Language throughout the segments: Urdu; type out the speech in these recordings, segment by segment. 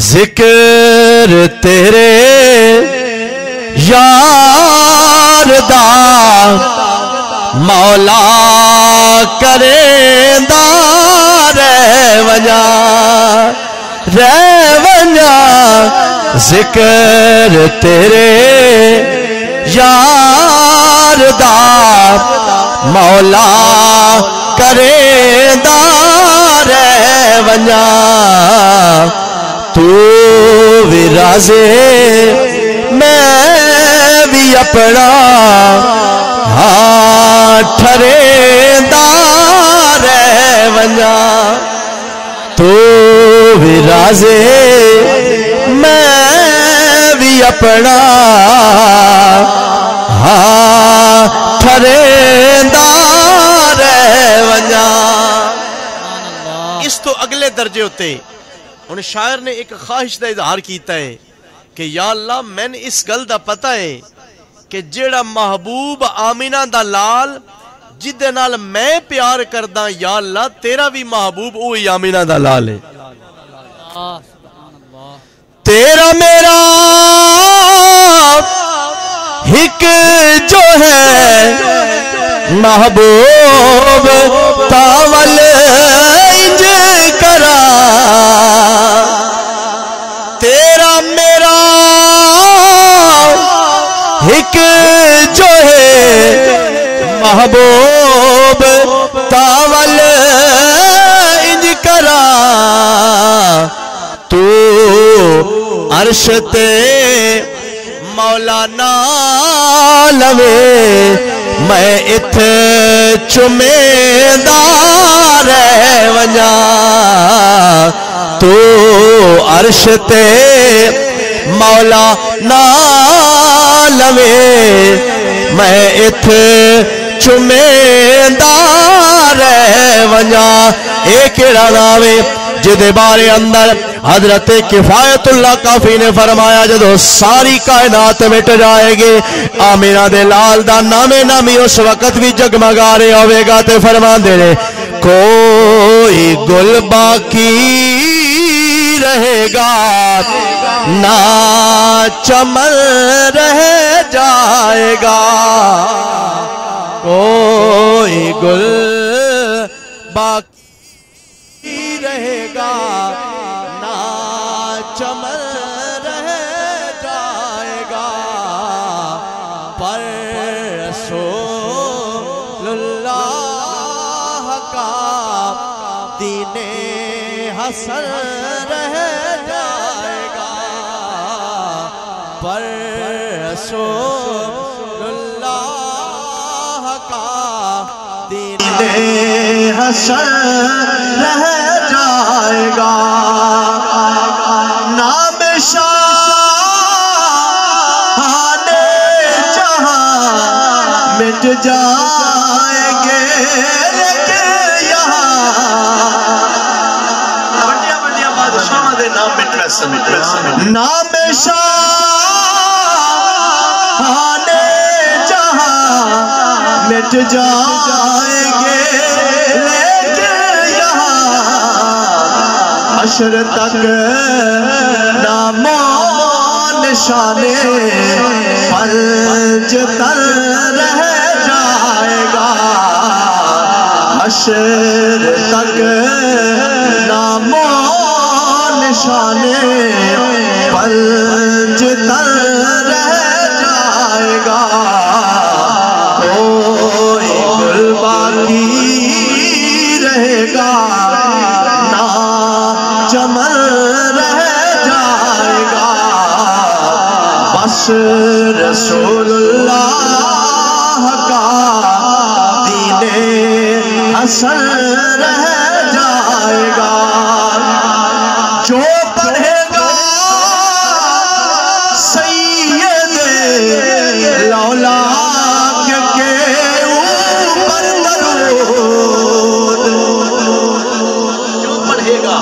ذکر تیرے یار دا مولا کرے دا رہ ونجا ذکر تیرے یار دا مولا کرے دا رہ ونجا تو بھی رازے میں بھی اپنا ٹھرے دار ونجا تو بھی رازے میں بھی اپنا ٹھرے دار ونجا۔ اس تو اگلے درجے ہوتے انہیں شاعر نے ایک خواہش دا اظہار کیتا ہے کہ یا اللہ میں نے اس گل دا پتہ ہے کہ جیڑا محبوب آمینہ دا لال جدے نال میں پیار کردہ یا اللہ تیرا بھی محبوب وہی آمینہ دا لال ہے۔ تیرا میرا ہک جو ہے محبوب تاول انج کرا تیرا میرا ہک جو ہے محبوب تاول انج کرا تو عرش تے مولانا لوے میں ات چمیدار ونجا تو عرش تے مولانا لوے میں ات چمیدار ونجا۔ ایک راوے جدے بارے اندر حضرت کفایت اللہ کافی نے فرمایا جدو ساری کائنات مٹ جائے گی آمینہ دے لال دا نامے نامی اس وقت بھی جگمگا رہے ہوئے گا تے فرما دے رہے کوئی گل باقی رہے گا نہ چمن رہ جائے گا کوئی گل باقی رہے گا نہ چمن رہ جائے گا پر رسول اللہ کا دین حسن رہ جائے گا پر رسول اللہ کا دین حسن رہ جائے گا نام شاہ جہاں مٹ جائیں گے لیکن یہاں بڑیا بادشاہ دے نام مٹ رہے نام شاہ جہاں مٹ جائیں گے حشر تک نام و نشان پنج تن رہ جائے گا حشر تک نام و نشان پنج تن رہ جائے گا کوئی گل باقی رہے گا چمن رہ جائے گا بس رسول اللہ کا دین حسن رہ جائے گا جو پڑھے گا سید لولاک کے اوپر درود جو پڑھے گا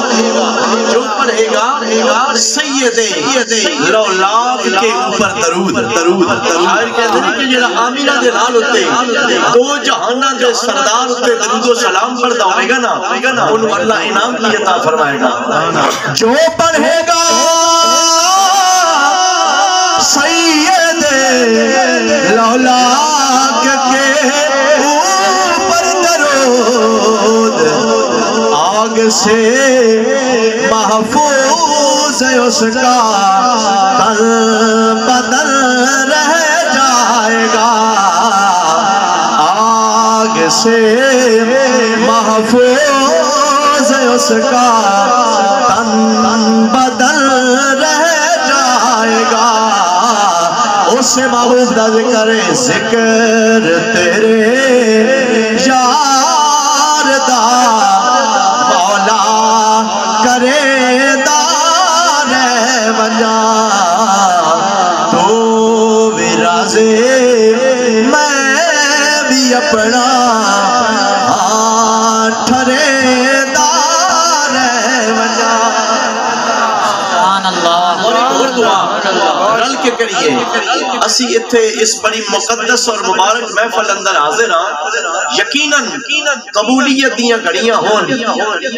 پڑھے گا سید لولاک کے اوپر درود شاعر کہتے ہیں کہ جڑا آمینہ دے نال ہوتے دو جہانہ دے سردار ہوتے درود و سلام پڑھتا ہوئے گا نا انہوں اللہ انعام کی عطا فرمائے گا جو پڑھے گا سید لولاک کے اوپر درود آگ سے محفوظ ہے اس کا تن بدن رہ جائے گا آگ سے محفوظ ہے اس کا تن بدن رہ جائے گا اسے محبوب دا ذکر تیرے یار دا مولا کرے دار ونجا تو بھی راضی میں بھی اپنا ٹھرے دار ونجا رل کے کریے اسی اتھے اس بڑی مقدس اور مبارک محفل اندر حاضر ہاں یقیناً قبولیت دیاں گھڑیاں ہون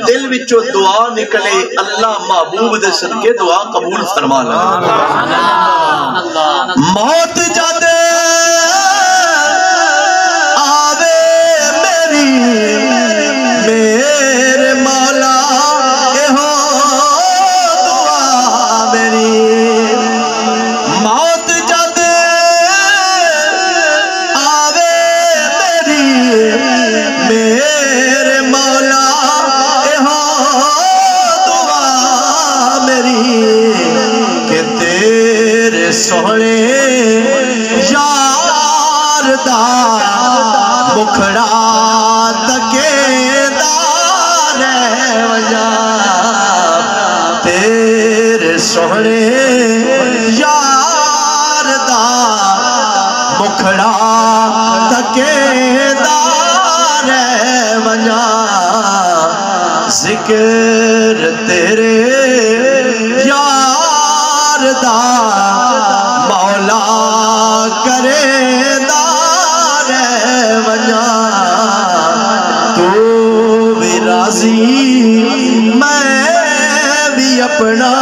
دل وچوں دعا نکلے اللہ محبوب دے صدقے دعا قبول فرمانا موت جد آوے میری میرے مولا اے ہو دعا میری موت جد آوے میری میرے مولا اے ہو دعا میری کہ تیرے سونے یار دا مکھڑا تکے دار وجہ تیرے سونے یار دا مکھڑا تکے دار وجہ ذکر تیرے یار دا مولا کرے دار ونجا تو بھی راضی میں بھی اپنا